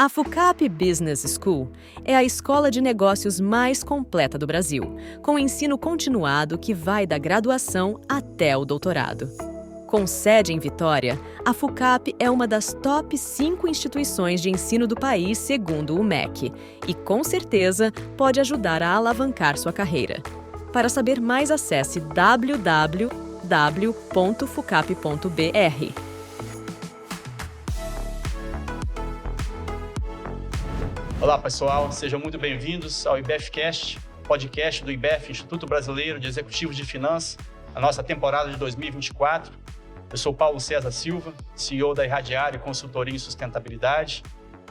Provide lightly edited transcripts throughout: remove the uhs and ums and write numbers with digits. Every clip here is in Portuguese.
A FUCAP Business School é a escola de negócios mais completa do Brasil, com ensino continuado que vai da graduação até o doutorado. Com sede em Vitória, a FUCAP é uma das top 5 instituições de ensino do país segundo o MEC e, com certeza, pode ajudar a alavancar sua carreira. Para saber mais, acesse www.fucap.br. Olá pessoal, sejam muito bem-vindos ao IBEFcast, podcast do IBEF, Instituto Brasileiro de Executivos de Finanças, a nossa temporada de 2024. Eu sou Paulo César Silva, CEO da Irradiário Consultoria em Sustentabilidade,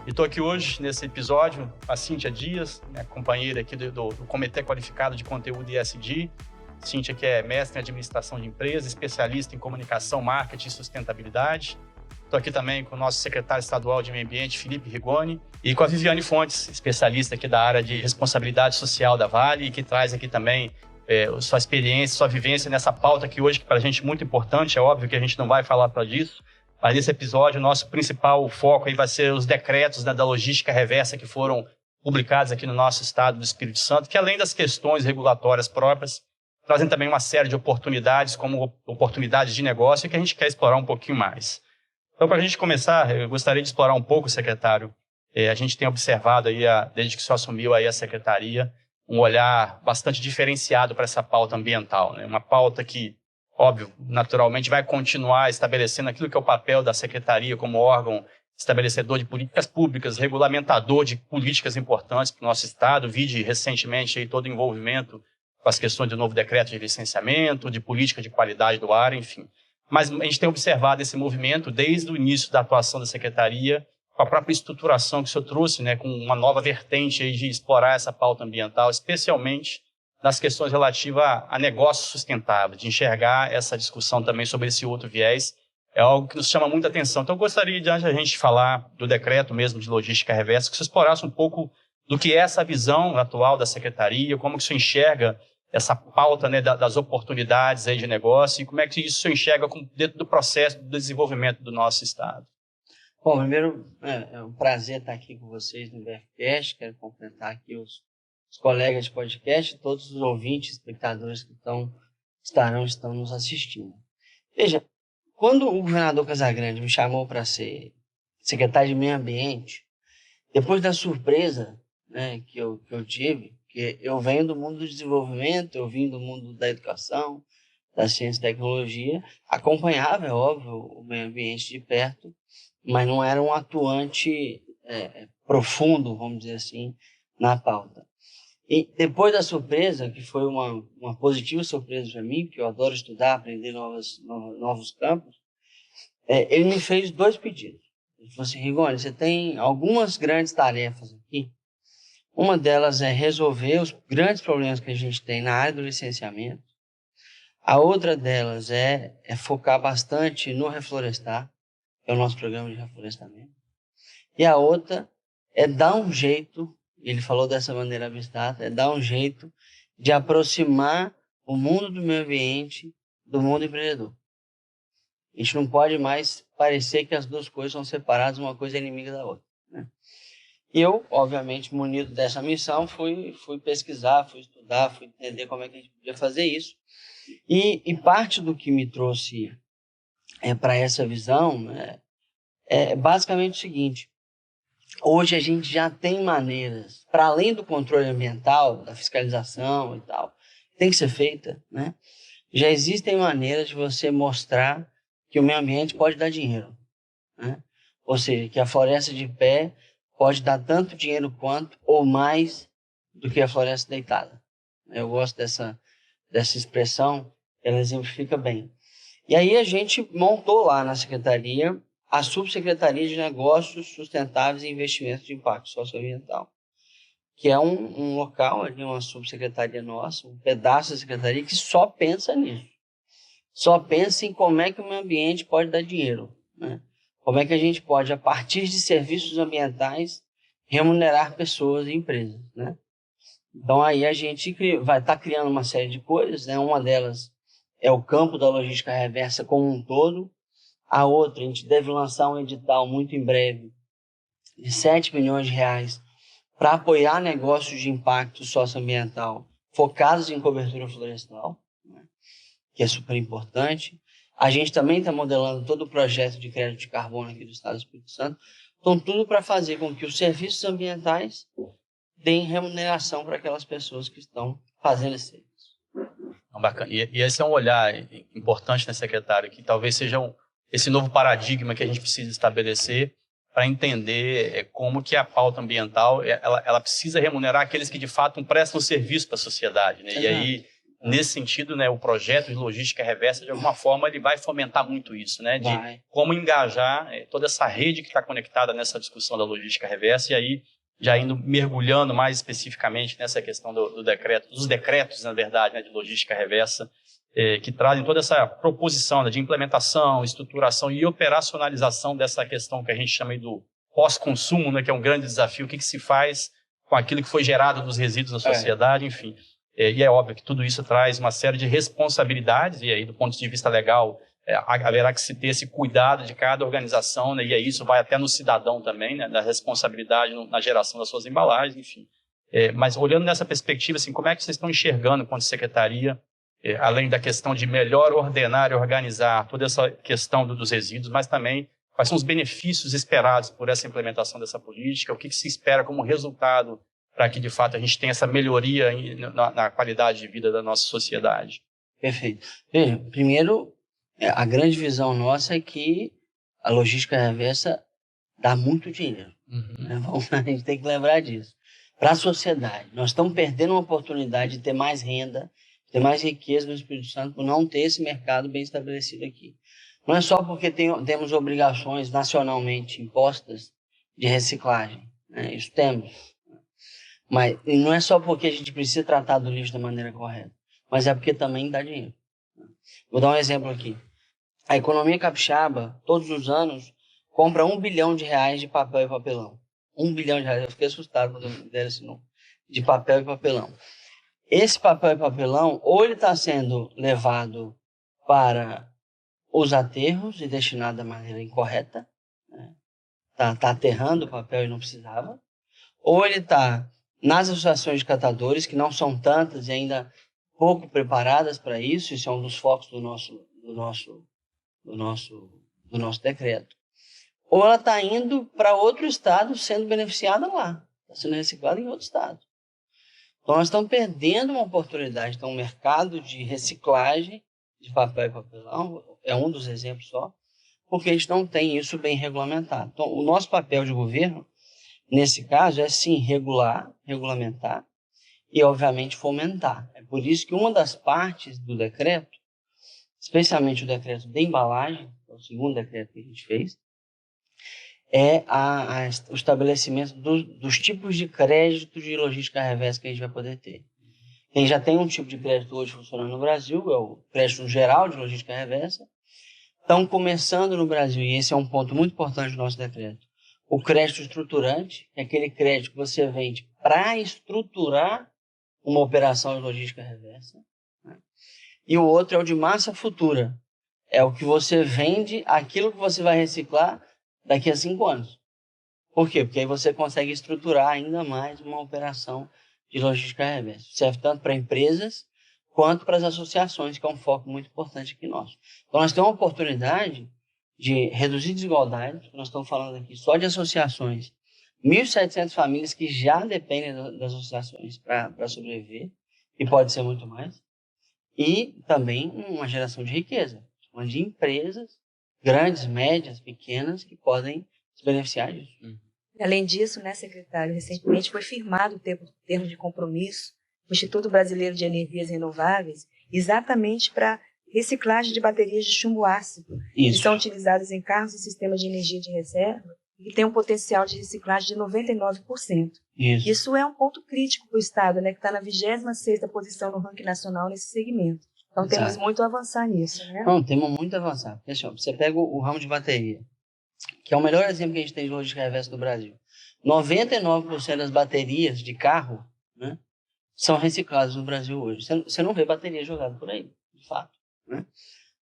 e estou aqui hoje, nesse episódio, a Cíntia Dias, minha companheira aqui do Comitê Qualificado de Conteúdo ESG. Cíntia, que é mestre em Administração de Empresas, especialista em Comunicação, Marketing e Sustentabilidade. Estou aqui também com o nosso secretário estadual de Meio Ambiente, Felipe Rigoni, e com a Viviane Fontes, especialista aqui da área de responsabilidade social da Vale, e que traz aqui também sua experiência, sua vivência nessa pauta que hoje, para a gente, é muito importante. É óbvio que a gente não vai falar para disso, mas nesse episódio, o nosso principal foco aí vai ser os decretos, né, da logística reversa que foram publicados aqui no nosso estado do Espírito Santo, que além das questões regulatórias próprias, trazem também uma série de oportunidades, como oportunidades de negócio, que a gente quer explorar um pouquinho mais. Então, para a gente começar, eu gostaria de explorar um pouco, secretário. A gente tem observado, aí, desde que o senhor assumiu aí a secretaria, um olhar bastante diferenciado para essa pauta ambiental, né? Uma pauta que, óbvio, naturalmente vai continuar estabelecendo aquilo que é o papel da secretaria como órgão estabelecedor de políticas públicas, regulamentador de políticas importantes para o nosso estado. Vide recentemente aí todo o envolvimento com as questões do novo decreto de licenciamento, de política de qualidade do ar, enfim. Mas a gente tem observado esse movimento desde o início da atuação da secretaria, com a própria estruturação que o senhor trouxe, né, com uma nova vertente aí de explorar essa pauta ambiental, especialmente nas questões relativas a negócios sustentáveis, de enxergar essa discussão também sobre esse outro viés. É algo que nos chama muita atenção. Então, eu gostaria de, antes da gente falar do decreto mesmo de logística reversa, que você explorasse um pouco do que é essa visão atual da secretaria, como que o senhor enxerga essa pauta, né, das oportunidades aí de negócio, e como é que isso se enxerga dentro do processo de desenvolvimento do nosso estado. Bom, primeiro, é um prazer estar aqui com vocês no IBEFcast. Quero cumprimentar aqui os colegas de podcast e todos os ouvintes, espectadores que estão nos assistindo. Veja, quando o governador Casagrande me chamou para ser secretário de Meio Ambiente, depois da surpresa, né, que eu tive, porque eu venho do mundo do desenvolvimento, eu vim do mundo da educação, da ciência e tecnologia, acompanhava, é óbvio, o meio ambiente de perto, mas não era um atuante profundo, vamos dizer assim, na pauta. E depois da surpresa, que foi uma positiva surpresa para mim, porque eu adoro estudar, aprender novos campos, ele me fez 2 pedidos. Ele falou assim: Rigoni, você tem algumas grandes tarefas aqui. Uma delas é resolver os grandes problemas que a gente tem na área do licenciamento. A outra delas é focar bastante no reflorestar, que é o nosso programa de reflorestamento. E a outra é dar um jeito, ele falou dessa maneira abstrata, é dar um jeito de aproximar o mundo do meio ambiente do mundo empreendedor. A gente não pode mais parecer que as duas coisas são separadas, uma coisa é inimiga da outra, né? E eu, obviamente, munido dessa missão, fui pesquisar, fui estudar, fui entender como é que a gente podia fazer isso. E parte do que me trouxe para essa visão, né, é basicamente o seguinte: hoje a gente já tem maneiras, para além do controle ambiental, da fiscalização e tal, tem que ser feita, né? Já existem maneiras de você mostrar que o meio ambiente pode dar dinheiro, né? Ou seja, que a floresta de pé pode dar tanto dinheiro quanto ou mais do que a floresta deitada. Eu gosto dessa expressão, ela exemplifica bem. E aí a gente montou lá na secretaria a Subsecretaria de Negócios Sustentáveis e Investimentos de Impacto Socioambiental, que é um local, ali, uma subsecretaria nossa, um pedaço da secretaria que só pensa nisso. Só pensa em como é que o meio ambiente pode dar dinheiro, né? Como é que a gente pode, a partir de serviços ambientais, remunerar pessoas e empresas, né? Então, aí a gente vai estar criando uma série de coisas, né? Uma delas é o campo da logística reversa como um todo. A outra, a gente deve lançar um edital muito em breve de 7 milhões de reais para apoiar negócios de impacto socioambiental focados em cobertura florestal, né, que é super importante. A gente também está modelando todo o projeto de crédito de carbono aqui do Estado do Espírito Santo. Então, tudo para fazer com que os serviços ambientais deem remuneração para aquelas pessoas que estão fazendo esse serviço. Bacana. E esse é um olhar importante, né, secretário, que talvez seja esse novo paradigma que a gente precisa estabelecer para entender como que a pauta ambiental ela precisa remunerar aqueles que de fato prestam serviço para a sociedade, né? E aí, nesse sentido, né, o projeto de logística reversa, de alguma forma, ele vai fomentar muito isso, né? De como engajar toda essa rede que está conectada nessa discussão da logística reversa. E aí, já indo mergulhando mais especificamente nessa questão dos decretos, na verdade, né, de logística reversa, que trazem toda essa proposição, né, de implementação, estruturação e operacionalização dessa questão que a gente chama aí do pós-consumo, né, que é um grande desafio. O que se faz com aquilo que foi gerado dos resíduos na sociedade, enfim. E é óbvio que tudo isso traz uma série de responsabilidades, e aí, do ponto de vista legal, haverá que se ter esse cuidado de cada organização, né, e aí isso vai até no cidadão também, né, da responsabilidade na geração das suas embalagens, enfim. Mas olhando nessa perspectiva, assim, como é que vocês estão enxergando, enquanto secretaria, além da questão de melhor ordenar e organizar toda essa questão dos resíduos, mas também quais são os benefícios esperados por essa implementação dessa política, o que se espera como resultado para que, de fato, a gente tenha essa melhoria na qualidade de vida da nossa sociedade? Perfeito. Veja, primeiro, a grande visão nossa é que a logística reversa dá muito dinheiro. Né? A gente tem que lembrar disso. Para a sociedade, nós estamos perdendo uma oportunidade de ter mais renda, ter mais riqueza no Espírito Santo por não ter esse mercado bem estabelecido aqui. Não é só porque temos obrigações nacionalmente impostas de reciclagem, né? Isso temos. Mas não é só porque a gente precisa tratar do lixo da maneira correta, mas é porque também dá dinheiro. Vou dar um exemplo aqui. A economia capixaba, todos os anos, compra R$1 bilhão de papel e papelão. R$1 bilhão. Eu fiquei assustado quando eu deram esse número. De papel e papelão. Esse papel e papelão, ou ele está sendo levado para os aterros e destinado da maneira incorreta, né? Tá aterrando o papel e não precisava, ou ele está nas associações de catadores, que não são tantas e ainda pouco preparadas para isso. Isso é um dos focos do nosso decreto. Ou ela está indo para outro estado sendo beneficiada lá, está sendo reciclada em outro estado. Então, nós estamos perdendo uma oportunidade. Então, o mercado de reciclagem de papel e papelão é um dos exemplos só, porque a gente não tem isso bem regulamentado. Então, o nosso papel de governo, nesse caso, é sim regulamentar e, obviamente, fomentar. É por isso que uma das partes do decreto, especialmente o decreto de embalagem, é o segundo decreto que a gente fez, é o estabelecimento dos tipos de crédito de logística reversa que a gente vai poder ter. Quem já tem um tipo de crédito hoje funcionando no Brasil é o crédito geral de logística reversa. Estão começando no Brasil, e esse é um ponto muito importante do nosso decreto, o crédito estruturante, que é aquele crédito que você vende para estruturar uma operação de logística reversa, né? E o outro é o de massa futura, é o que você vende aquilo que você vai reciclar daqui a 5 anos. Por quê? Porque aí você consegue estruturar ainda mais uma operação de logística reversa. Serve tanto para empresas quanto para as associações, que é um foco muito importante aqui nosso. Então, nós temos uma oportunidade de reduzir desigualdades. Nós estamos falando aqui só de associações. 1.700 famílias que já dependem das associações para sobreviver, e pode ser muito mais. E também uma geração de riqueza, de empresas grandes, médias, pequenas, que podem se beneficiar disso. Além disso, né, secretário, recentemente foi firmado o termo de compromisso do Instituto Brasileiro de Energias Renováveis, exatamente para reciclagem de baterias de chumbo ácido, que são utilizadas em carros e sistemas de energia de reserva, e que tem um potencial de reciclagem de 99%. Isso é um ponto crítico para o Estado, né, que está na 26ª posição no ranking nacional nesse segmento. Então, temos muito a avançar nisso, né? Não, temos muito a avançar. Porque, assim, você pega o ramo de bateria, que é o melhor exemplo que a gente tem de logística reversa do Brasil. 99% das baterias de carro, né, são recicladas no Brasil hoje. Você não vê bateria jogada por aí, de fato, né?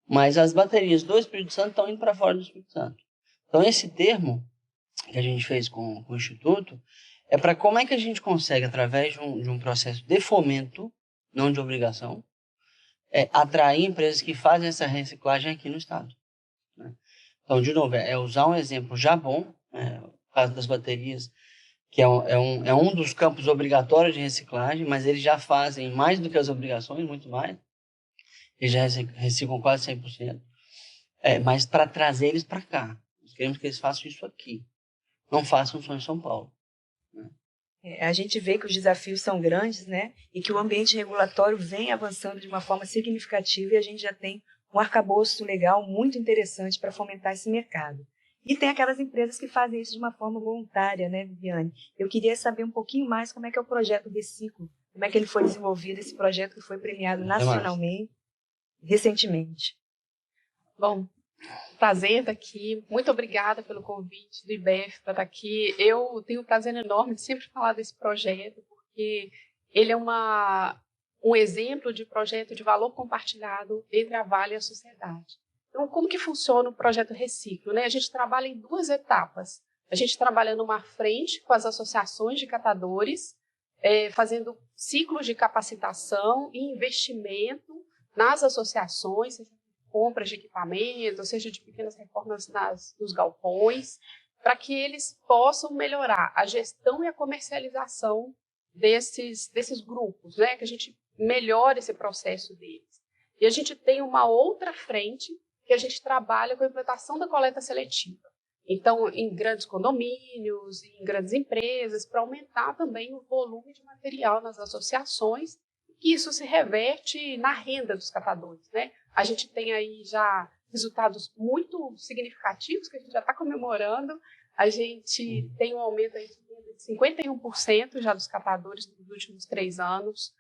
Mas as baterias do Espírito Santo estão indo para fora do Espírito Santo. Então, esse termo, que a gente fez com o Instituto, é para como é que a gente consegue, através de um processo de fomento, não de obrigação, atrair empresas que fazem essa reciclagem aqui no estado, né? Então, de novo, é usar um exemplo já bom, o caso das baterias, que é um dos campos obrigatórios de reciclagem, mas eles já fazem mais do que as obrigações, muito mais. Eles já reciclam quase 100%. Mas para trazer eles para cá. Nós queremos que eles façam isso aqui. Não façam só em São Paulo, né? A gente vê que os desafios são grandes, né? E que o ambiente regulatório vem avançando de uma forma significativa e a gente já tem um arcabouço legal muito interessante para fomentar esse mercado. E tem aquelas empresas que fazem isso de uma forma voluntária, né, Viviane? Eu queria saber um pouquinho mais como é que é o projeto Reciclo, como é que ele foi desenvolvido, esse projeto que foi premiado nacionalmente recentemente. Bom, prazer estar aqui. Muito obrigada pelo convite do IBEF para estar aqui. Eu tenho um prazer enorme de sempre falar desse projeto, porque ele é um exemplo de projeto de valor compartilhado entre a Vale e a sociedade. Então, como que funciona o projeto Reciclo, né? A gente trabalha em 2 etapas. A gente trabalha numa frente com as associações de catadores, fazendo ciclos de capacitação e investimento nas associações, seja de compras de equipamentos, seja de pequenas reformas nos galpões, para que eles possam melhorar a gestão e a comercialização desses grupos, né? Que a gente melhore esse processo deles. E a gente tem uma outra frente que a gente trabalha com a implantação da coleta seletiva. Então, em grandes condomínios, em grandes empresas, para aumentar também o volume de material nas associações, e isso se reverte na renda dos catadores, né? A gente tem aí já resultados muito significativos que a gente já está comemorando. A gente tem um aumento aí de 51% já dos catadores nos últimos 3 anos.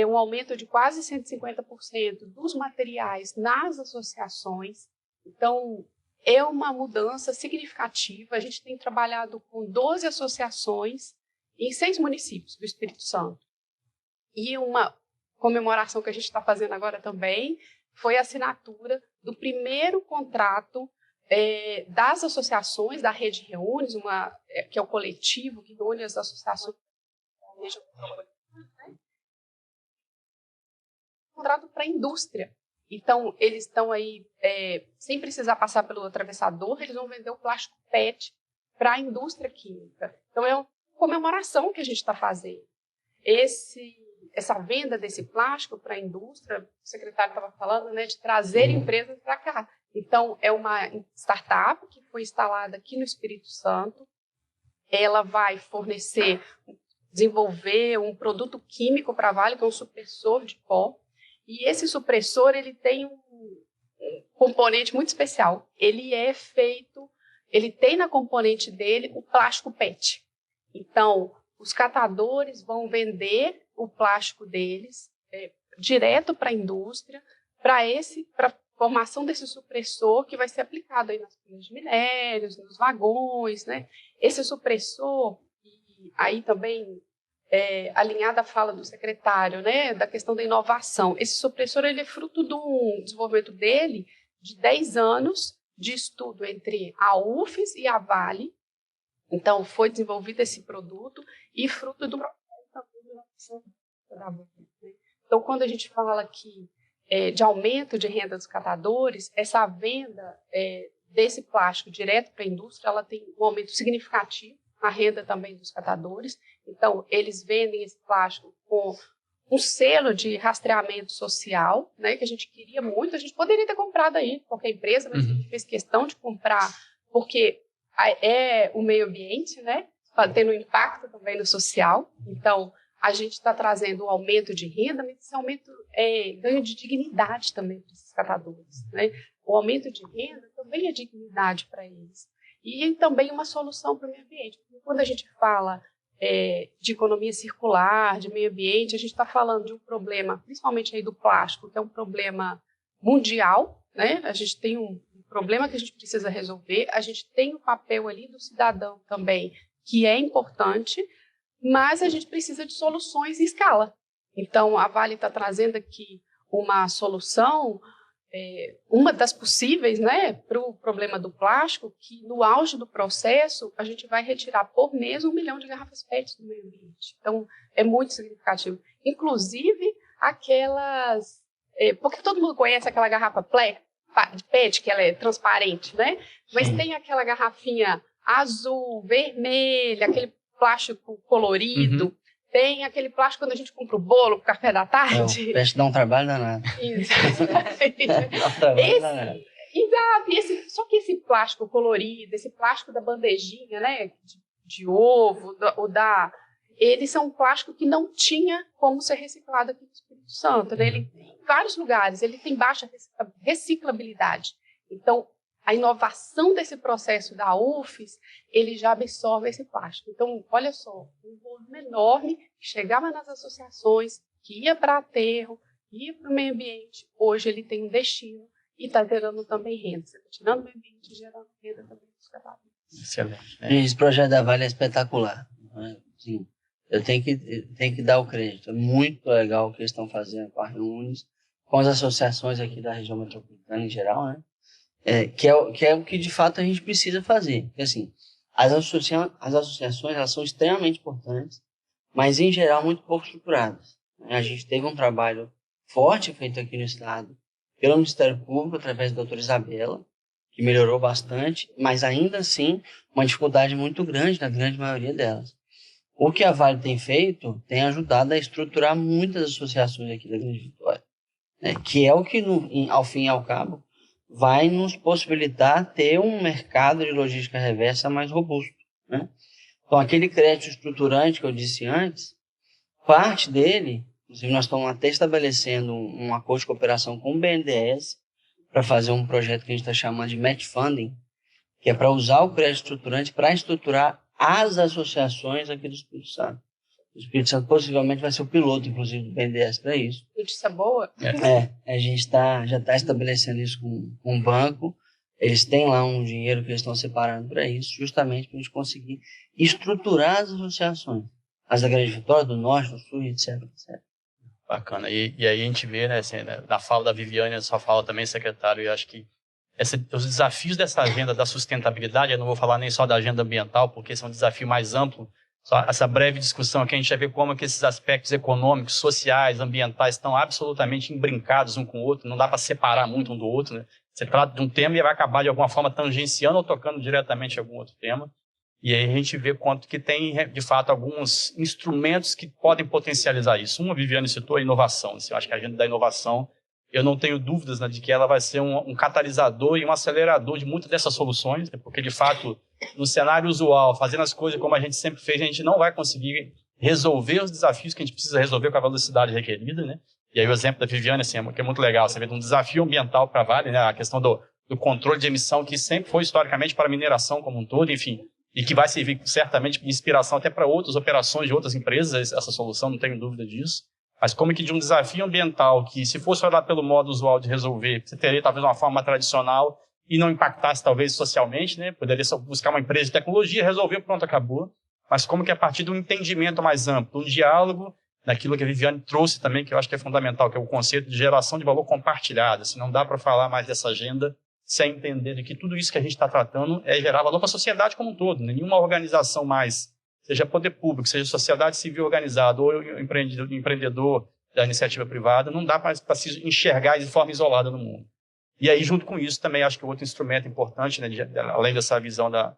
Um aumento de quase 150% dos materiais nas associações. Então, é uma mudança significativa. A gente tem trabalhado com 12 associações em 6 municípios do Espírito Santo. E uma comemoração que a gente está fazendo agora também foi a assinatura do primeiro contrato das associações da Rede Reúnes, que é o coletivo que reúne as associações. Contrato para a indústria. Então, eles estão aí, sem precisar passar pelo atravessador, eles vão vender o plástico PET para a indústria química. Então, é uma comemoração que a gente está fazendo. Essa venda desse plástico para a indústria, o secretário estava falando, né, de trazer empresas para cá. Então, é uma startup que foi instalada aqui no Espírito Santo. Ela vai desenvolver um produto químico para a Vale, que é um supressor de pó. E esse supressor, ele tem um componente muito especial. Ele tem na componente dele o plástico PET. Então, os catadores vão vender o plástico deles direto para a indústria, para a formação desse supressor que vai ser aplicado aí nas pilhas de minérios, nos vagões, né? Esse supressor, e aí também alinhada à fala do secretário, né, da questão da inovação. Esse supressor ele é fruto do desenvolvimento dele de 10 anos de estudo entre a UFES e a Vale. Então, foi desenvolvido esse produto e fruto do processo de inovação da Vale. Então, quando a gente fala aqui de aumento de renda dos catadores, essa venda desse plástico direto para a indústria, ela tem um aumento significativo na renda também dos catadores. Então, eles vendem esse plástico com um selo de rastreamento social, né, que a gente queria muito. A gente poderia ter comprado aí, qualquer empresa, mas a gente fez questão de comprar, porque é o meio ambiente, né, tendo um impacto também no social. Então, a gente está trazendo um aumento de renda, mas esse aumento ganho de dignidade também para esses catadores, né? O aumento de renda também é dignidade para eles. E também uma solução para o meio ambiente. Porque quando a gente fala de economia circular, de meio ambiente, a gente está falando de um problema, principalmente aí do plástico, que é um problema mundial, né? A gente tem um problema que a gente precisa resolver, a gente tem o papel ali do cidadão também, que é importante, mas a gente precisa de soluções em escala. Então, a Vale está trazendo aqui uma solução uma das possíveis, né, para o problema do plástico, que no auge do processo a gente vai retirar por mês 1 milhão de garrafas PET do meio ambiente. Então, é muito significativo. Inclusive, aquelas... porque todo mundo conhece aquela garrafa de PET, que ela é transparente, né? Mas Sim. tem aquela garrafinha azul, vermelha, aquele plástico colorido. Tem aquele plástico quando a gente compra o bolo pro café da tarde. O PET dá um trabalho danado. Isso. Dá um trabalho danado. Exato. Só que esse plástico colorido, esse plástico da bandejinha, né, de ovo, eles são um plástico que não tinha como ser reciclado aqui no Espírito Santo. Né? Ele, em vários lugares, ele tem baixa reciclabilidade. Então, a inovação desse processo da UFES, ele já absorve esse plástico. Então, olha só, um volume enorme que chegava nas associações, que ia para aterro, ia para o meio ambiente. Hoje ele tem um destino e está gerando também renda. Você está tirando o meio ambiente e gerando renda também dos trabalhos. Excelente. Esse projeto da Vale é espetacular. Né? Sim, eu tenho que dar o crédito. É muito legal o que eles estão fazendo com a Reunis, com as associações aqui da região metropolitana em geral, né? Que é o que de fato a gente precisa fazer. Porque, assim, as associações elas são extremamente importantes, mas em geral muito pouco estruturadas. Né? A gente teve um trabalho forte feito aqui no estado pelo Ministério Público através da doutora Isabela, que melhorou bastante, mas ainda assim uma dificuldade muito grande na grande maioria delas. O que a Vale tem feito tem ajudado a estruturar muitas associações aqui da Grande Vitória, né? Que é o que, ao fim e ao cabo, vai nos possibilitar ter um mercado de logística reversa mais robusto. Né? Então, aquele crédito estruturante que eu disse antes, parte dele, inclusive nós estamos até estabelecendo um acordo de cooperação com o BNDES para fazer um projeto que a gente está chamando de match funding, que é para usar o crédito estruturante para estruturar as associações aqui do Espírito Santo. O Espírito Santo possivelmente vai ser o piloto, inclusive, do BNDES para isso. Notícia boa. A gente já está estabelecendo isso com um banco. Eles têm lá um dinheiro que eles estão separando para isso, justamente para a gente conseguir estruturar as associações. As da Grande Vitória, do Norte, do Sul, etc. etc. Bacana. E aí a gente vê, né, assim, né, na fala da Viviane, na sua fala também, secretário, eu acho que os desafios dessa agenda da sustentabilidade, eu não vou falar nem só da agenda ambiental, porque esse é um desafio mais amplo. Só essa breve discussão aqui, a gente vai ver como que esses aspectos econômicos, sociais, ambientais estão absolutamente embrincados um com o outro, não dá para separar muito um do outro. Né? Você trata de um tema e vai acabar de alguma forma tangenciando ou tocando diretamente algum outro tema. E aí a gente vê quanto que tem, de fato, alguns instrumentos que podem potencializar isso. Uma, a Viviane citou, a inovação. Eu acho que a agenda da inovação, eu não tenho dúvidas, né, de que ela vai ser um catalisador e um acelerador de muitas dessas soluções, né, porque, de fato, no cenário usual, fazendo as coisas como a gente sempre fez, a gente não vai conseguir resolver os desafios que a gente precisa resolver com a velocidade requerida. Né? E aí o exemplo da Viviane, assim, que é muito legal, você vê um desafio ambiental para a Vale, né, a questão do controle de emissão, que sempre foi historicamente para a mineração como um todo, enfim, e que vai servir certamente de inspiração até para outras operações de outras empresas, essa solução, não tenho dúvida disso. Mas como que de um desafio ambiental que, se fosse olhar pelo modo usual de resolver, você teria talvez uma forma tradicional e não impactasse talvez socialmente, né? Poderia só buscar uma empresa de tecnologia, resolver, pronto, acabou. Mas como que a partir de um entendimento mais amplo, um diálogo, daquilo que a Viviane trouxe também, que eu acho que é fundamental, que é o conceito de geração de valor compartilhado. Assim, não dá para falar mais dessa agenda sem entender de que tudo isso que a gente está tratando é gerar valor para a sociedade como um todo. Nenhuma organização mais, seja poder público, seja sociedade civil organizada ou empreendedor da iniciativa privada, não dá para se enxergar de forma isolada no mundo. E aí, junto com isso, também acho que outro instrumento importante, né, além dessa visão da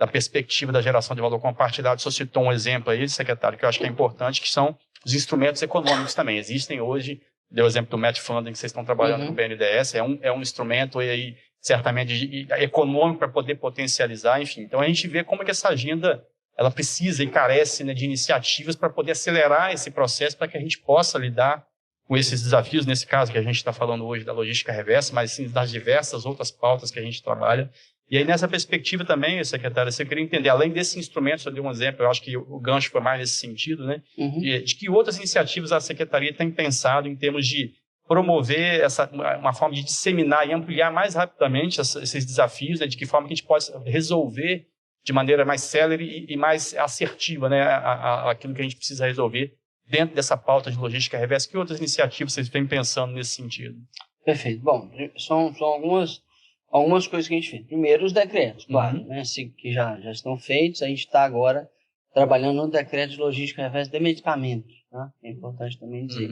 perspectiva da geração de valor compartilhado, só citou um exemplo aí, secretário, que eu acho que é importante, que são os instrumentos econômicos também. Existem hoje, deu o exemplo do match funding que vocês estão trabalhando com o BNDES, é um instrumento aí, certamente econômico para poder potencializar, enfim. Então, a gente vê como que essa agenda ela precisa e carece, né, de iniciativas para poder acelerar esse processo para que a gente possa lidar com esses desafios, nesse caso que a gente está falando hoje da logística reversa, mas sim das diversas outras pautas que a gente trabalha. E aí, nessa perspectiva também, secretária, você queria entender, além desse instrumento, eu dei um exemplo, eu acho que o gancho foi mais nesse sentido, né, de que outras iniciativas a Secretaria tem pensado em termos de promover uma forma de disseminar e ampliar mais rapidamente esses desafios, né, de que forma que a gente pode resolver de maneira mais célere e mais assertiva, né, aquilo que a gente precisa resolver dentro dessa pauta de logística reversa. Que outras iniciativas vocês vêm pensando nesse sentido? Perfeito. Bom, são algumas coisas que a gente fez. Primeiro, os decretos, claro, né, que já estão feitos. A gente está agora trabalhando no decreto de logística reversa de medicamentos, tá? É importante também dizer.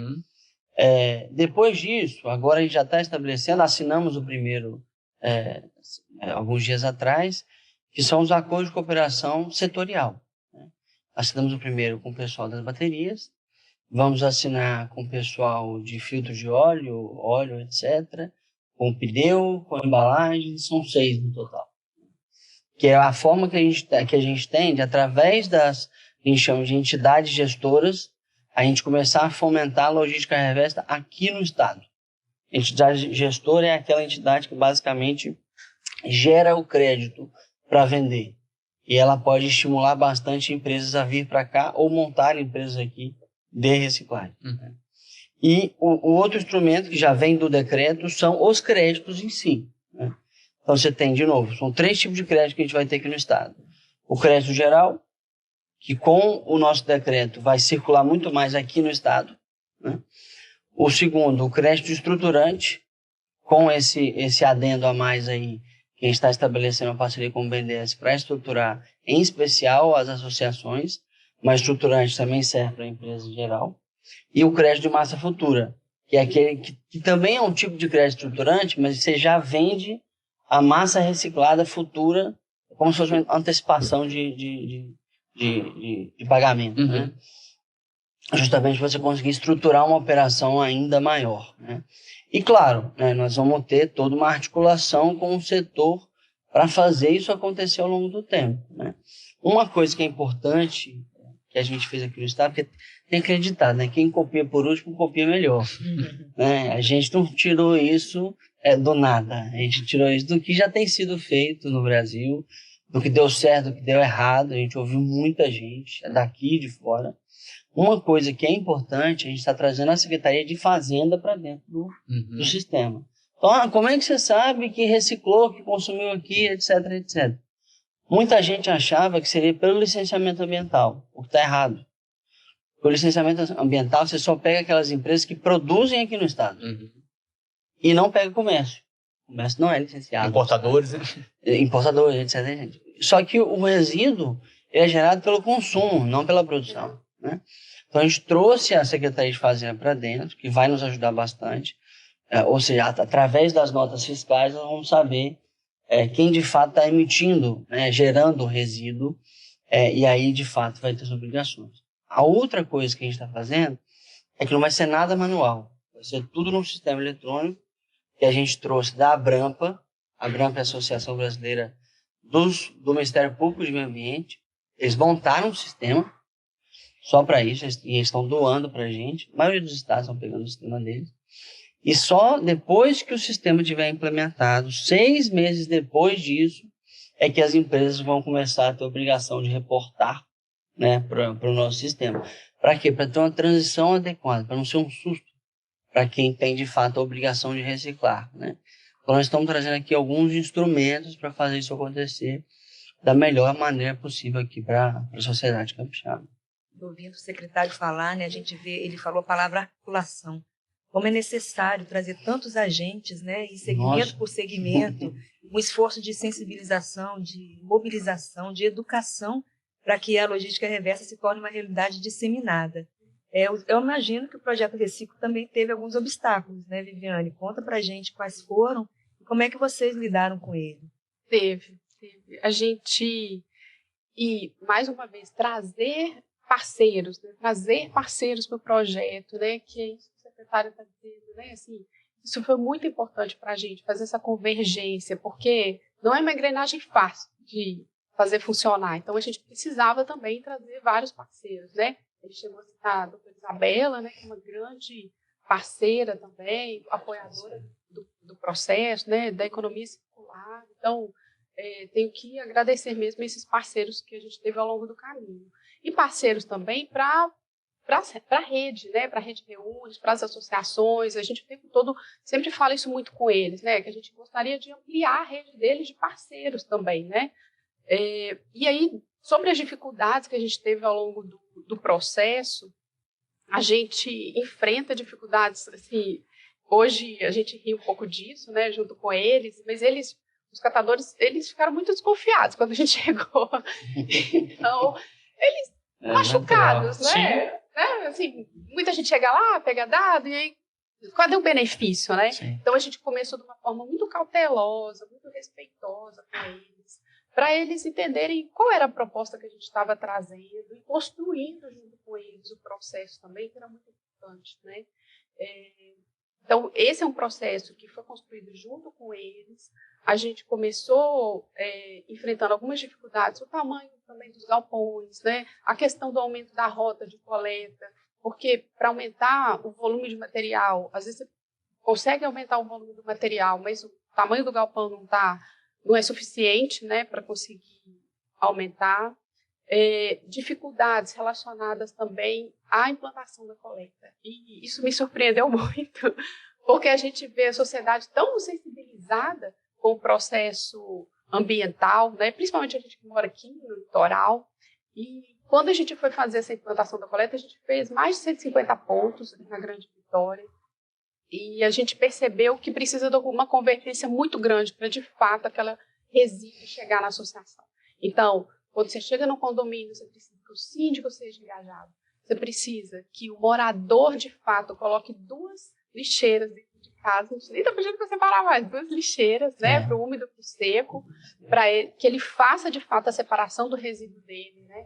Depois disso, agora a gente já está estabelecendo, assinamos o primeiro alguns dias atrás, que são os acordos de cooperação setorial, né? Assinamos o primeiro com o pessoal das baterias, vamos assinar com o pessoal de filtro de óleo, etc., com pneu, com embalagem, são 6 no total. Que é a forma que a gente tem de, através das, que a gente chama de entidades gestoras, a gente começar a fomentar a logística reversa aqui no estado. A entidade gestora é aquela entidade que basicamente gera o crédito para vender. E ela pode estimular bastante empresas a vir para cá ou montar empresas aqui de reciclagem. E o outro instrumento que já vem do decreto são os créditos em si, né? Então você tem, de novo, são 3 tipos de crédito que a gente vai ter aqui no estado. O crédito geral, que com o nosso decreto vai circular muito mais aqui no estado, né? O segundo, o crédito estruturante, com esse adendo a mais aí, que a gente está estabelecendo uma parceria com o BNDES para estruturar, em especial as associações, mas estruturante também serve para a empresa em geral. E o crédito de massa futura, que é aquele que também é um tipo de crédito estruturante, mas você já vende a massa reciclada futura como se fosse uma antecipação de pagamento, né? Justamente para você conseguir estruturar uma operação ainda maior, né? E claro, né, nós vamos ter toda uma articulação com o setor para fazer isso acontecer ao longo do tempo, né? Uma coisa que é importante que a gente fez aqui no estado, porque tem que acreditar, né? Quem copia por último, copia melhor. Né? A gente não tirou isso do nada. A gente tirou isso do que já tem sido feito no Brasil, do que deu certo, do que deu errado. A gente ouviu muita gente, daqui e de fora. Uma coisa que é importante, a gente está trazendo a Secretaria de Fazenda para dentro do sistema. Então, como é que você sabe que reciclou, que consumiu aqui, etc, etc? Muita gente achava que seria pelo licenciamento ambiental, o que está errado. O licenciamento ambiental, você só pega aquelas empresas que produzem aqui no estado. E não pega comércio. O comércio não é licenciado. Importadores, né? Importadores, etc. Só que o resíduo é gerado pelo consumo, não pela produção, né? Então, a gente trouxe a Secretaria de Fazenda para dentro, que vai nos ajudar bastante. Ou seja, através das notas fiscais, nós vamos saber quem de fato está emitindo, né, gerando resíduo, e aí, de fato, vai ter as obrigações. A outra coisa que a gente está fazendo é que não vai ser nada manual. Vai ser tudo num sistema eletrônico que a gente trouxe da Abrampa. A Abrampa é a Associação Brasileira do Ministério Público de Meio Ambiente. Eles montaram um sistema só para isso, e eles estão doando para a gente. A maioria dos estados estão pegando o sistema deles. E só depois que o sistema tiver implementado, 6 meses depois disso, é que as empresas vão começar a ter a obrigação de reportar, né, para o nosso sistema. Para quê? Para ter uma transição adequada, para não ser um susto para quem tem de fato a obrigação de reciclar, né? Então nós estamos trazendo aqui alguns instrumentos para fazer isso acontecer da melhor maneira possível aqui para a sociedade capixaba. Ouvindo o secretário falar, né, a gente vê, ele falou a palavra articulação. Como é necessário trazer tantos agentes, né, e segmento por segmento, um esforço de sensibilização, de mobilização, de educação, para que a logística reversa se torne uma realidade disseminada. Eu imagino que o projeto Reciclo também teve alguns obstáculos, né, Viviane? Conta para a gente quais foram e como é que vocês lidaram com ele. Teve. A gente, e mais uma vez, trazer parceiros, né? Trazer parceiros para o projeto, né? Que é isso que o secretário está dizendo, né? Assim, isso foi muito importante para a gente, fazer essa convergência, porque não é uma engrenagem fácil de fazer funcionar. Então, a gente precisava também trazer vários parceiros, né? A gente chegou a citar a doutora Isabela, né? Que é uma grande parceira também, apoiadora do processo, né? Da economia circular. Então, tenho que agradecer mesmo esses parceiros que a gente teve ao longo do caminho. E parceiros também para a rede, né? Para a rede Reúne, para as associações. A gente o tempo todo sempre fala isso muito com eles, né? Que a gente gostaria de ampliar a rede deles de parceiros também, né? E aí, sobre as dificuldades que a gente teve ao longo do processo, a gente enfrenta dificuldades assim, Hoje a gente ri um pouco disso, né, junto com eles, mas os catadores, eles ficaram muito desconfiados quando a gente chegou. Então, eles machucados, né? Assim, muita gente chega lá, pega dado, e aí, cadê o benefício, né? Sim. Então, a gente começou de uma forma muito cautelosa, muito respeitosa com eles, para eles entenderem qual era a proposta que a gente estava trazendo e construindo junto com eles o processo também, que era muito importante, né? Então, esse é um processo que foi construído junto com eles. A gente começou enfrentando algumas dificuldades, o tamanho também dos galpões, né? A questão do aumento da rota de coleta, porque para aumentar o volume de material, às vezes você consegue aumentar o volume do material, mas o tamanho do galpão não é suficiente, né, para conseguir aumentar. Dificuldades relacionadas também à implantação da coleta. E isso me surpreendeu muito, porque a gente vê a sociedade tão sensibilizada com o processo ambiental, né? Principalmente a gente que mora aqui no litoral. E quando a gente foi fazer essa implantação da coleta, a gente fez mais de 150 pontos na Grande Vitória. E a gente percebeu que precisa de uma convergência muito grande para, de fato, aquela resíduo chegar na associação. Então, quando você chega no condomínio, você precisa que o síndico seja engajado. Você precisa que o morador, de fato, coloque 2 lixeiras dentro de casa. A gente nem está pedindo para separar mais, 2 lixeiras, né? Para o úmido e para o seco, para que ele faça, de fato, a separação do resíduo dele, né?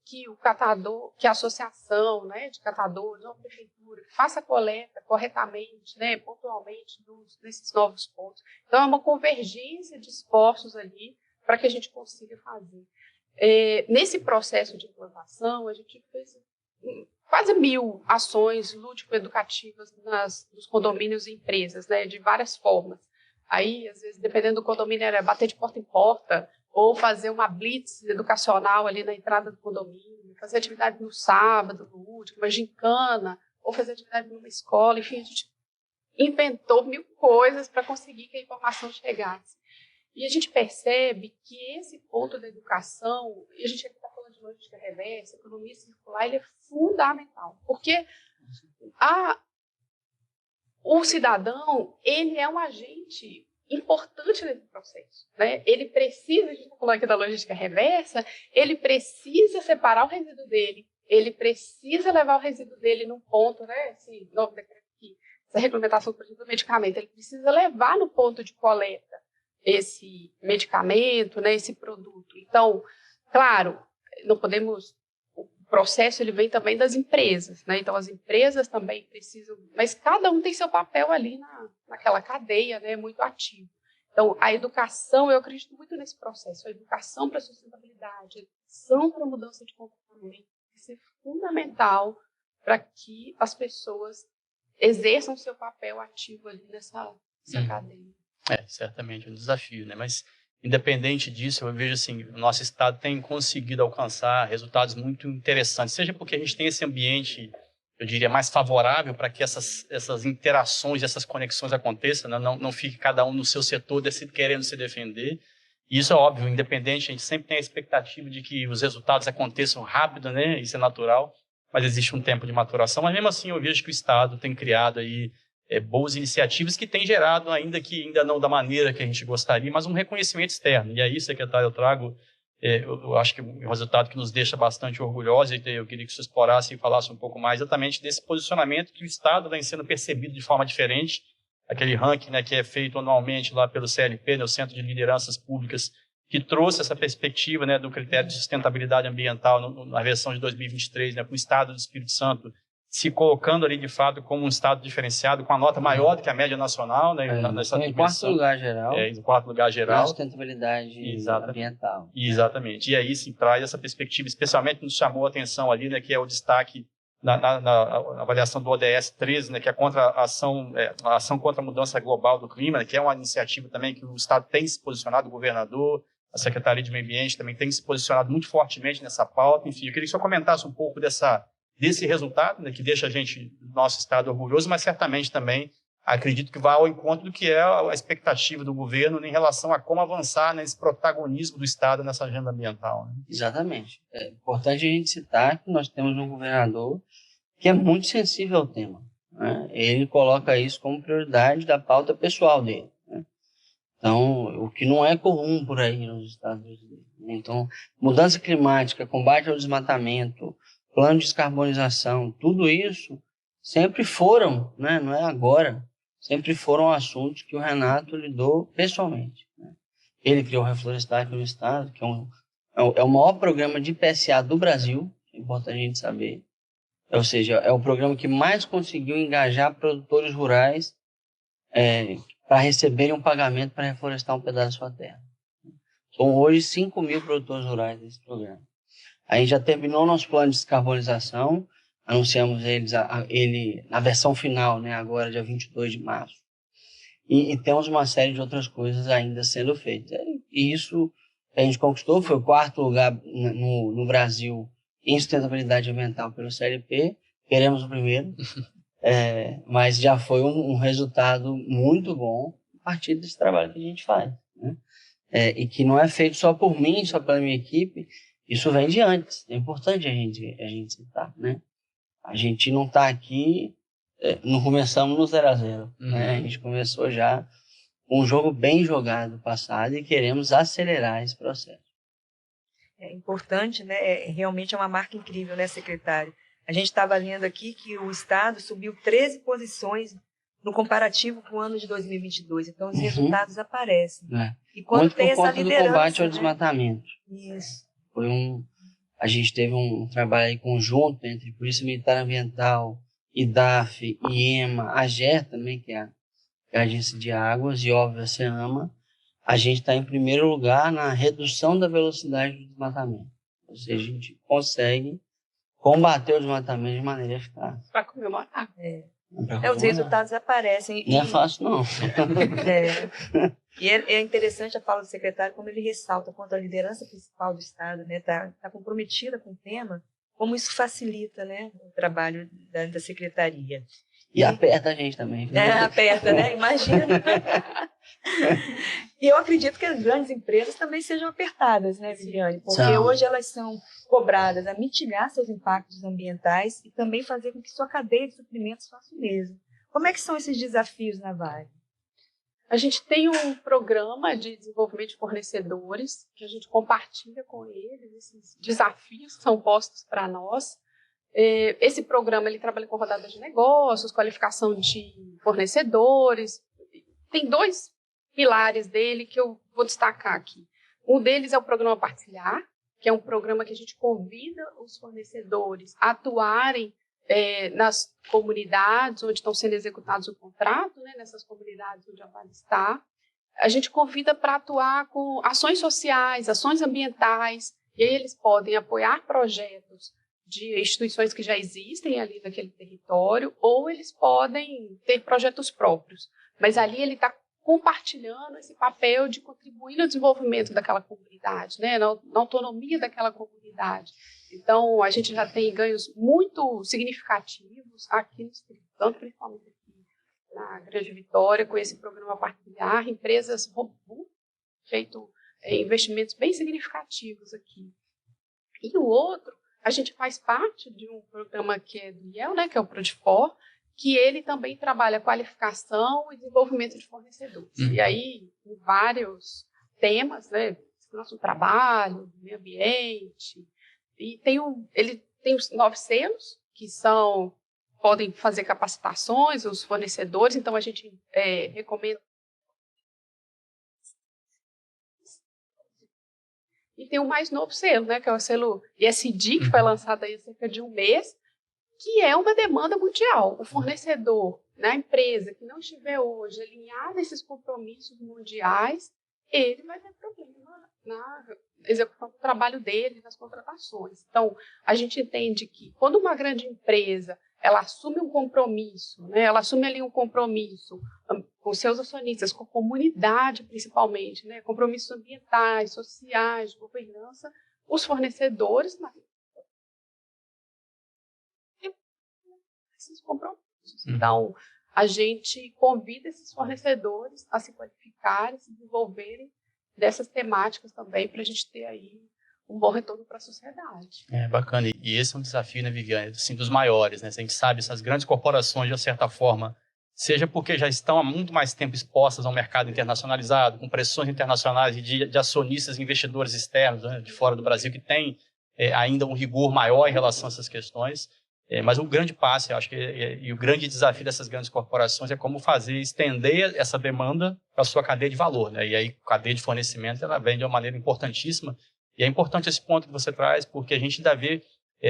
Que o catador, que a associação, né, de catadores, ou a prefeitura, faça a coleta corretamente, né, pontualmente, nesses novos pontos. Então, é uma convergência de esforços ali para que a gente consiga fazer. Nesse processo de implantação, a gente fez quase 1000 ações lúdico-educativas nos condomínios e empresas, né, de várias formas. Aí, às vezes, dependendo do condomínio, era bater de porta em porta, ou fazer uma blitz educacional ali na entrada do condomínio, fazer atividade no sábado, lúdico, uma gincana, ou fazer atividade numa escola. Enfim, a gente inventou 1000 coisas para conseguir que a informação chegasse. E a gente percebe que esse ponto da educação, e a gente aqui está falando de logística reversa, economia circular, ele é fundamental. Porque o cidadão, ele é um agente importante nesse processo, né? Ele precisa, a gente está falando aqui da logística reversa, ele precisa separar o resíduo dele, ele precisa levar o resíduo dele num ponto, né? Esse novo decreto aqui, essa regulamentação, por exemplo, do medicamento, ele precisa levar no ponto de coleta esse medicamento, né, esse produto. Então, claro, não podemos... O processo ele vem também das empresas, né? Então, as empresas também precisam... Mas cada um tem seu papel ali naquela cadeia, né, muito ativo. Então, a educação, eu acredito muito nesse processo. A educação para a sustentabilidade, a educação para a mudança de comportamento, vai ser fundamental para que as pessoas exerçam seu papel ativo ali nessa cadeia. Certamente um desafio, né? Mas, independente disso, eu vejo assim, o nosso estado tem conseguido alcançar resultados muito interessantes, seja porque a gente tem esse ambiente, eu diria, mais favorável para que essas interações, essas conexões aconteçam, né? Não fique cada um no seu setor querendo se defender. E isso é óbvio, independente, a gente sempre tem a expectativa de que os resultados aconteçam rápido, né? Isso é natural, mas existe um tempo de maturação. Mas mesmo assim, eu vejo que o estado tem criado aí boas iniciativas que têm gerado, ainda não da maneira que a gente gostaria, mas um reconhecimento externo. E aí, secretário, eu trago, eu acho que um resultado que nos deixa bastante orgulhosos, e eu queria que você explorasse e falasse um pouco mais exatamente desse posicionamento que o Estado vem sendo percebido de forma diferente, aquele ranking, né, que é feito anualmente lá pelo CLP, né, o Centro de Lideranças Públicas, que trouxe essa perspectiva, né, do critério de sustentabilidade ambiental na versão de 2023, né, com o Estado do Espírito Santo se colocando ali, de fato, como um estado diferenciado, com a nota maior do que a média nacional, né? Em quarto lugar geral. Em quarto lugar geral. Sustentabilidade ambiental. Exatamente. E aí se traz essa perspectiva, especialmente nos chamou a atenção ali, né? Que é o destaque na avaliação do ODS 13, né? Que é a ação contra a mudança global do clima, né, que é uma iniciativa também que o Estado tem se posicionado, o governador, a Secretaria de Meio Ambiente também tem se posicionado muito fortemente nessa pauta. Enfim, eu queria que o senhor comentasse um pouco desse resultado, né, que deixa a gente, nosso Estado, orgulhoso, mas certamente também acredito que vai ao encontro do que é a expectativa do governo em relação a como avançar nesse protagonismo do Estado nessa agenda ambiental. Né? Exatamente. É importante a gente citar que nós temos um governador que é muito sensível ao tema. né? Ele coloca isso como prioridade da pauta pessoal dele, né? Então, o que não é comum por aí nos Estados Unidos. Então, mudança climática, combate ao desmatamento, plano de descarbonização, tudo isso sempre foram, né? Não é agora, sempre foram assuntos que o Renato lidou pessoalmente, né? Ele criou o Reflorestar aqui no estado, que é o maior programa de PSA do Brasil, é importante a gente saber. Ou seja, é o programa que mais conseguiu engajar produtores rurais para receberem um pagamento para reflorestar um pedaço da sua terra. São hoje 5.000 produtores rurais nesse programa. A gente já terminou nosso plano de descarbonização, anunciamos ele na versão final, né, agora, dia 22 de março. E temos uma série de outras coisas ainda sendo feitas. E isso que a gente conquistou, foi o 4º lugar no Brasil em sustentabilidade ambiental pelo CLP, queremos o primeiro, mas já foi um resultado muito bom a partir desse trabalho que a gente faz, né? E que não é feito só por mim, só pela minha equipe, isso vem de antes, é importante a gente citar, né? A gente não está aqui, não começamos no 0-0, né? A gente começou já com um jogo bem jogado passado e queremos acelerar esse processo. É importante, né? Realmente é uma marca incrível, né, secretário? A gente estava lendo aqui que o Estado subiu 13 posições no comparativo com o ano de 2022. Então, os resultados aparecem. E quando muito tem por essa conta liderança, do combate ao né? desmatamento. Isso. A gente teve um trabalho aí conjunto entre Polícia Militar Ambiental, IDAF, IEMA, a AGER também, que é a Agência de Águas, e óbvio a CEAMA. A gente está em primeiro lugar na redução da velocidade do desmatamento. Ou seja, a gente consegue combater o desmatamento de maneira eficaz. Para comemorar. Os resultados aparecem. Não é fácil, não. E é interessante a fala do secretário, como ele ressalta quanto a liderança principal do Estado, né, tá comprometida com o tema, como isso facilita, né, o trabalho da secretaria. E aperta a gente também. Aperta, né? Imagina. E eu acredito que as grandes empresas também sejam apertadas, né, Viviane? Porque hoje elas são cobradas a mitigar seus impactos ambientais e também fazer com que sua cadeia de suprimentos faça o mesmo. Como é que são esses desafios na Vale? A gente tem um programa de desenvolvimento de fornecedores que a gente compartilha com eles, esses desafios que são postos para nós. Esse programa ele trabalha com rodadas de negócios, qualificação de fornecedores. Tem 2 pilares dele que eu vou destacar aqui. Um deles é o programa Partilhar, que é um programa que a gente convida os fornecedores a atuarem nas comunidades onde estão sendo executados o contrato, né, nessas comunidades onde a Vale está. A gente convida para atuar com ações sociais, ações ambientais, e aí eles podem apoiar projetos de instituições que já existem ali naquele território, ou eles podem ter projetos próprios. Mas ali ele está compartilhando esse papel de contribuir no desenvolvimento daquela comunidade, né, na autonomia daquela comunidade. Então, a gente já tem ganhos muito significativos aqui no Espírito Santo, principalmente aqui na Grande Vitória, com esse programa Partilhar, empresas robustas, feito investimentos bem significativos aqui. E o outro, a gente faz parte de um programa que é do IEL, né, que é o Prodifor, que ele também trabalha qualificação e desenvolvimento de fornecedores. E aí, em vários temas, né, nosso trabalho, meio ambiente. E ele tem os 9 selos, que podem fazer capacitações, os fornecedores, então a gente recomenda. E tem o mais novo selo, né, que é o selo ESG, que foi lançado aí há cerca de um mês, que é uma demanda mundial. O fornecedor, né, a empresa que não estiver hoje alinhada a esses compromissos mundiais, ele vai ter problema na execução do trabalho dele, nas contratações. Então, a gente entende que quando uma grande empresa ela assume um compromisso, né, ela assume ali um compromisso com seus acionistas, com a comunidade principalmente, né, compromissos ambientais, sociais, de governança, os fornecedores esses compromissos. Então, a gente convida esses fornecedores a se qualificarem, se desenvolverem dessas temáticas também, para a gente ter aí um bom retorno para a sociedade. É bacana. E esse é um desafio, né, Viviane? Assim, dos maiores, né? A gente sabe, essas grandes corporações, de certa forma, seja porque já estão há muito mais tempo expostas ao mercado internacionalizado, com pressões internacionais de acionistas e investidores externos, né, de fora do Brasil, que têm ainda um rigor maior em relação a essas questões. Mas o grande passo, eu acho que e o grande desafio dessas grandes corporações é como estender essa demanda para a sua cadeia de valor, né? E aí, a cadeia de fornecimento, ela vem de uma maneira importantíssima. E é importante esse ponto que você traz, porque a gente ainda vê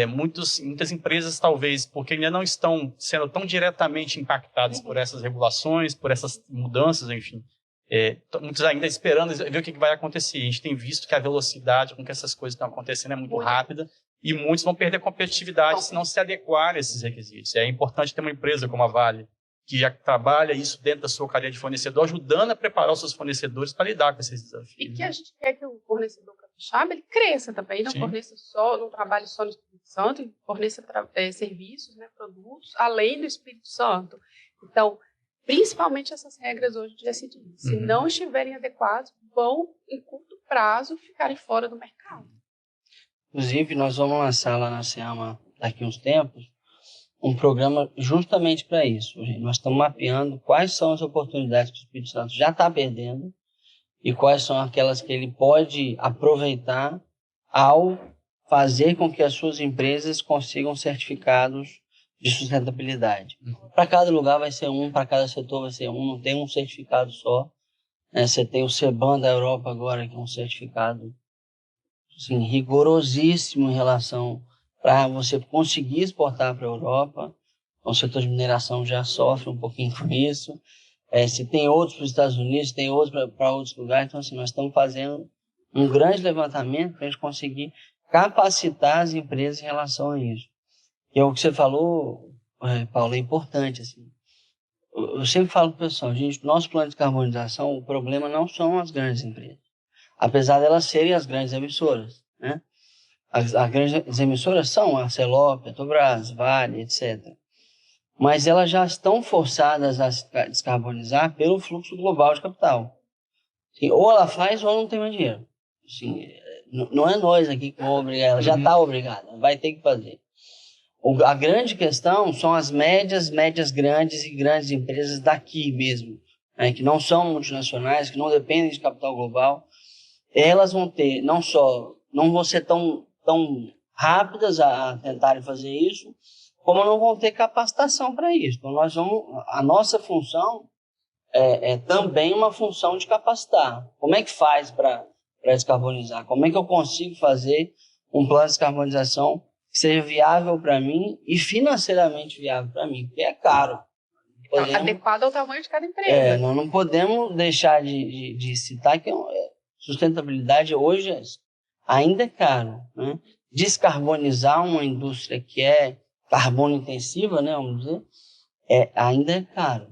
muitas empresas, talvez, porque ainda não estão sendo tão diretamente impactadas por essas regulações, por essas mudanças, enfim. Muitos ainda esperando ver o que vai acontecer. A gente tem visto que a velocidade com que essas coisas estão acontecendo é muito rápida e muitos vão perder competitividade se não se adequarem a esses requisitos. É importante ter uma empresa como a Vale, que já trabalha isso dentro da sua cadeia de fornecedor, ajudando a preparar os seus fornecedores para lidar com esses desafios. E que a gente quer que o fornecedor capixaba, ele cresça também, não forneça só, não trabalhe só no Espírito Santo, ele forneça serviços, né, produtos, além do Espírito Santo. Então, principalmente essas regras hoje de SD, se não estiverem adequadas, vão, em curto prazo, ficarem fora do mercado. Inclusive, nós vamos lançar lá na SEAMA, daqui a uns tempos, um programa justamente para isso. Nós estamos mapeando quais são as oportunidades que o Espírito Santo já está perdendo e quais são aquelas que ele pode aproveitar ao fazer com que as suas empresas consigam certificados de sustentabilidade. Para cada lugar vai ser um, para cada setor vai ser um, não tem um certificado só. Você tem o CBAM da Europa agora, que é um certificado assim, rigorosíssimo em relação para você conseguir exportar para a Europa. O setor de mineração já sofre um pouquinho com isso. Se tem outros para os Estados Unidos, tem outros para outros lugares. Então, assim, nós estamos fazendo um grande levantamento para a gente conseguir capacitar as empresas em relação a isso. E é o que você falou, Paulo, é importante. Assim. Eu sempre falo para o pessoal, gente, nosso plano de carbonização, o problema não são as grandes empresas. Apesar de elas serem as grandes emissoras, né? As grandes emissoras são a Arcelor, Petrobras, Vale, etc. Mas elas já estão forçadas a se descarbonizar pelo fluxo global de capital. Assim, ou ela faz ou ela não tem mais dinheiro. Assim, não é nós aqui que vamos obrigar, ela já está obrigada, vai ter que fazer. A grande questão são as médias grandes e grandes empresas daqui mesmo, né, que não são multinacionais, que não dependem de capital global. Elas vão ter, não vão ser tão rápidas a tentarem fazer isso, como não vão ter capacitação para isso. Então, a nossa função é também uma função de capacitar. Como é que faz para descarbonizar? Como é que eu consigo fazer um plano de descarbonização que seja viável para mim e financeiramente viável para mim? Porque é caro. Adequado ao tamanho de cada empresa. Nós não podemos deixar de citar que sustentabilidade hoje ainda é caro, né? Descarbonizar uma indústria que é carbono intensiva, né, vamos dizer, ainda é caro.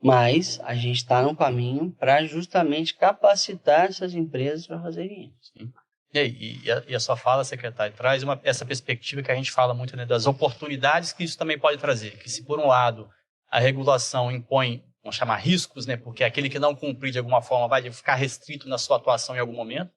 Mas a gente está no caminho para justamente capacitar essas empresas para fazerem isso. Sim. E a sua fala, secretário, traz essa perspectiva que a gente fala muito, né, das oportunidades que isso também pode trazer. Que se, por um lado, a regulação impõe, vamos chamar riscos, né, porque aquele que não cumprir de alguma forma vai ficar restrito na sua atuação em algum momento,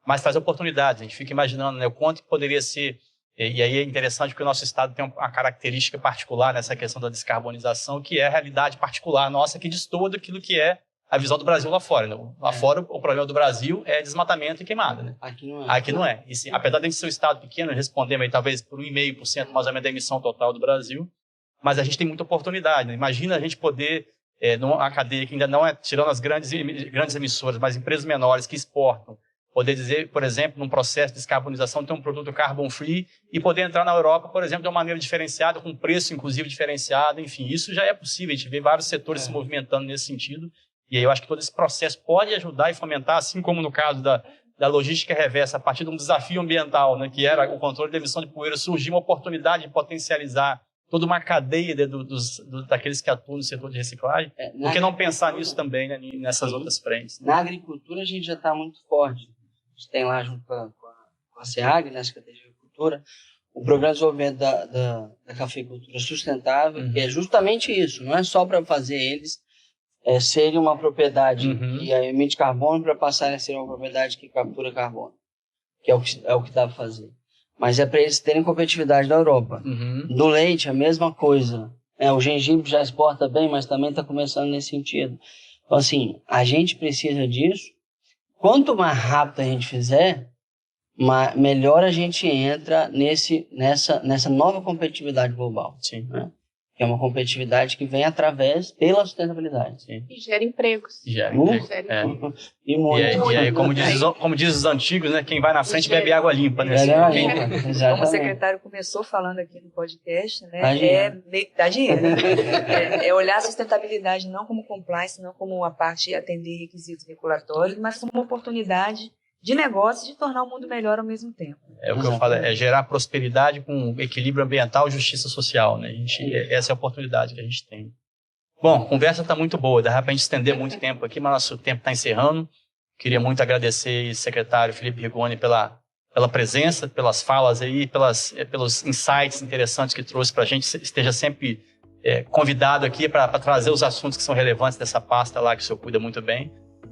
mas traz oportunidades. A gente fica imaginando, né, o quanto que poderia ser, e aí é interessante porque o nosso estado tem uma característica particular nessa questão da descarbonização, que é a realidade particular nossa, que destoa daquilo que é a visão do Brasil lá fora. Né? Lá fora, o problema do Brasil é desmatamento e queimada. Né? Aqui não é. E, sim, apesar de ser um estado pequeno, respondemos aí, talvez por 1,5% mais ou menos da emissão total do Brasil, mas a gente tem muita oportunidade. Né? Imagina a gente poder, numa cadeia que ainda não é, tirando as grandes emissoras, mas empresas menores que exportam, poder dizer, por exemplo, num processo de descarbonização, ter um produto carbon free e poder entrar na Europa, por exemplo, de uma maneira diferenciada, com preço, inclusive, diferenciado. Enfim, isso já é possível. A gente vê vários setores se movimentando nesse sentido. E aí eu acho que todo esse processo pode ajudar e fomentar, assim como no caso da logística reversa, a partir de um desafio ambiental, né, que era o controle da emissão de poeira, surgiu uma oportunidade de potencializar toda uma cadeia daqueles que atuam no setor de reciclagem. Por que não pensar nisso também, né, nessas outras frentes? Né? Na agricultura a gente já está muito forte. A gente tem lá junto com a SEAG, né, a Secretaria de Agricultura, o Programa de Desenvolvimento da Cafeicultura Sustentável, que é justamente isso, não é só para fazer eles serem uma propriedade que emite carbono para passarem a ser uma propriedade que captura carbono. que é o que dá para fazer. Mas é para eles terem competitividade da Europa. Do leite, a mesma coisa. O gengibre já exporta bem, mas também está começando nesse sentido. Então, assim, a gente precisa disso. Quanto mais rápido a gente fizer, melhor a gente entra nessa nova competitividade global. Sim. Né? Que é uma competitividade que vem pela sustentabilidade. Sim. E gera empregos. Gera empregos. E aí, como diz os antigos, né? Quem vai na frente bebe água limpa, né? Como o secretário começou falando aqui no podcast, né? Dá dinheiro. É olhar a sustentabilidade não como compliance, não como uma parte de atender requisitos regulatórios, mas como uma oportunidade de negócio de tornar o mundo melhor ao mesmo tempo. É o que eu falo, é gerar prosperidade com equilíbrio ambiental e justiça social, né? Essa é a oportunidade que a gente tem. Bom, a conversa está muito boa, dá para a gente estender muito tempo aqui, mas nosso tempo está encerrando. Queria muito agradecer ao secretário Felipe Rigoni pela presença, pelas falas aí, pelos insights interessantes que trouxe para a gente. Esteja sempre convidado aqui para trazer os assuntos que são relevantes dessa pasta lá que o senhor cuida muito bem.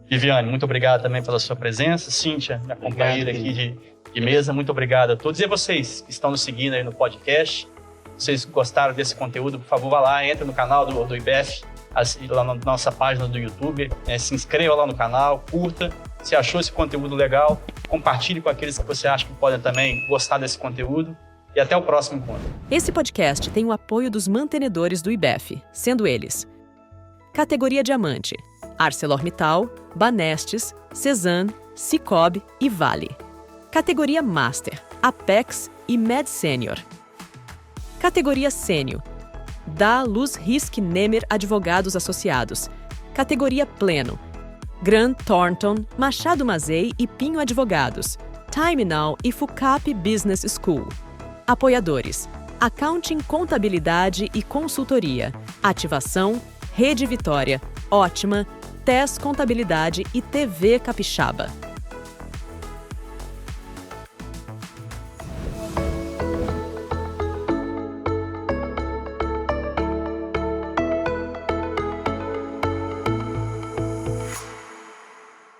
Viviane, muito obrigado também pela sua presença. Cíntia, minha companheira aqui de mesa, muito obrigado a todos. E a vocês que estão nos seguindo aí no podcast. Se vocês gostaram desse conteúdo, por favor, vá lá, entre no canal do IBEF, lá na nossa página do YouTube, se inscreva lá no canal, curta. Se achou esse conteúdo legal, compartilhe com aqueles que você acha que podem também gostar desse conteúdo. E até o próximo encontro. Esse podcast tem o apoio dos mantenedores do IBEF, sendo eles: Categoria Diamante, ArcelorMittal, Banestes, Cezanne, Cicobi e Vale. Categoria Master, Apex e Med Senior. Categoria Sênior, da Luz Risk Nemer Advogados Associados. Categoria Pleno, Grant Thornton, Machado Mazei e Pinho Advogados, Time Now e Fucap Business School. Apoiadores: Accounting, Contabilidade e Consultoria, Ativação, Rede Vitória, Ótima, TES Contabilidade e TV Capixaba.